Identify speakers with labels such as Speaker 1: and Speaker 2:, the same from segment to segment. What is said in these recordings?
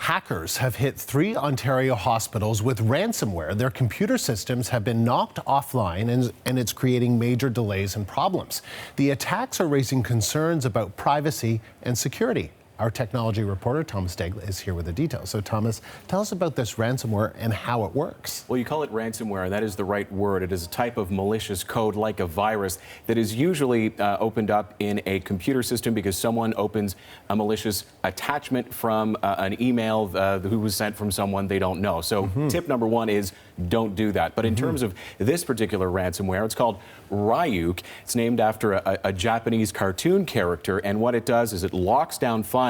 Speaker 1: Hackers have hit 3 Ontario hospitals with ransomware. Their computer systems have been knocked offline and it's creating major delays and problems. The attacks are raising concerns about privacy and security. Our technology reporter, Thomas Daigle, is here with the details. So, Thomas, tell us about this ransomware and how it works.
Speaker 2: Well, you call it ransomware, and that is the right word. It is a type of malicious code, like a virus, that is usually opened up in a computer system because someone opens a malicious attachment from an email who was sent from someone they don't know. So tip number 1 is don't do that. But in terms of this particular ransomware, it's called RYUK. It's named after a Japanese cartoon character, and what it does is it locks down files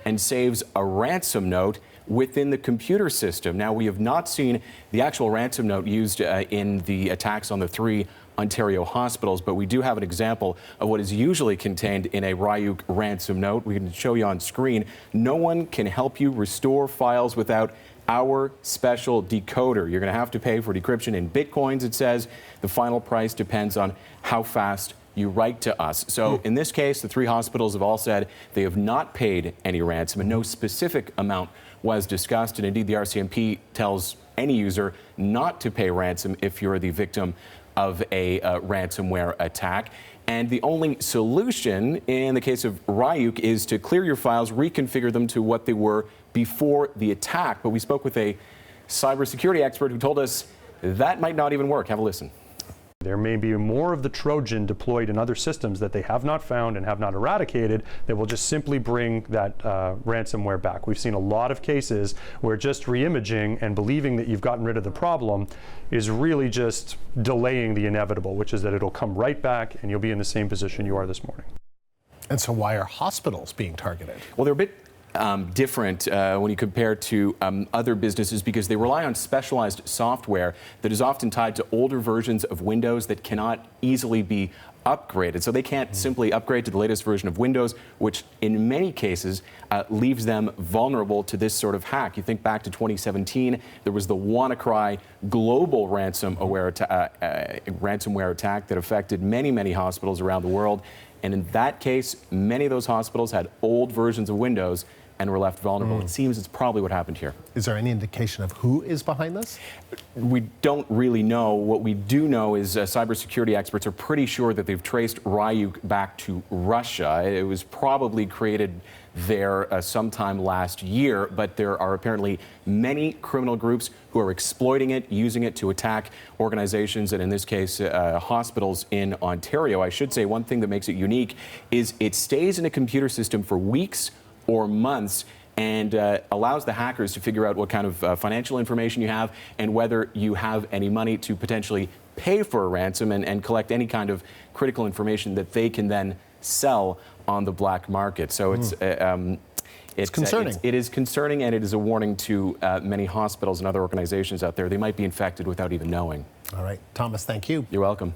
Speaker 2: and saves a ransom note within the computer system. Now, we have not seen the actual ransom note used in the attacks on the 3 Ontario hospitals, but we do have an example of what is usually contained in a RYUK ransom note. We can show you on screen. No one can help you restore files without our special decoder. You're going to have to pay for decryption in bitcoins, it says. The final price depends on how fast you write to us. So in this case, the 3 hospitals have all said they have not paid any ransom, and no specific amount was discussed. And indeed, the RCMP tells any user not to pay ransom if you're the victim of a ransomware attack. And the only solution in the case of RYUK is to clear your files, reconfigure them to what they were before the attack. But we spoke with a cybersecurity expert who told us that might not even work. Have a listen.
Speaker 3: There may be more of the Trojan deployed in other systems that they have not found and have not eradicated that will just simply bring that ransomware back. We've seen a lot of cases where just reimaging and believing that you've gotten rid of the problem is really just delaying the inevitable, which is that it'll come right back and you'll be in the same position you are this morning.
Speaker 1: And so why are hospitals being targeted?
Speaker 2: Well, they're a bit different when you compare to other businesses because they rely on specialized software that is often tied to older versions of Windows that cannot easily be upgraded. So they can't simply upgrade to the latest version of Windows, which in many cases leaves them vulnerable to this sort of hack. You think back to 2017, there was the WannaCry global ransomware attack that affected many, many hospitals around the world. And in that case, many of those hospitals had old versions of Windows and were left vulnerable. It seems it's probably what happened here.
Speaker 1: Is there any indication of who is behind this?
Speaker 2: We don't really know. What we do know is cybersecurity experts are pretty sure that they've traced RYUK back to Russia. It was probably created there sometime last year, but there are apparently many criminal groups who are exploiting it, using it to attack organizations, and in this case, hospitals in Ontario. I should say one thing that makes it unique is it stays in a computer system for weeks or months and allows the hackers to figure out what kind of financial information you have and whether you have any money to potentially pay for a ransom and collect any kind of critical information that they can then sell on the black market. So it's
Speaker 1: concerning.
Speaker 2: It is concerning, and it is a warning to many hospitals and other organizations out there. They might be infected without even knowing.
Speaker 1: All right. Thomas, thank you.
Speaker 2: You're welcome.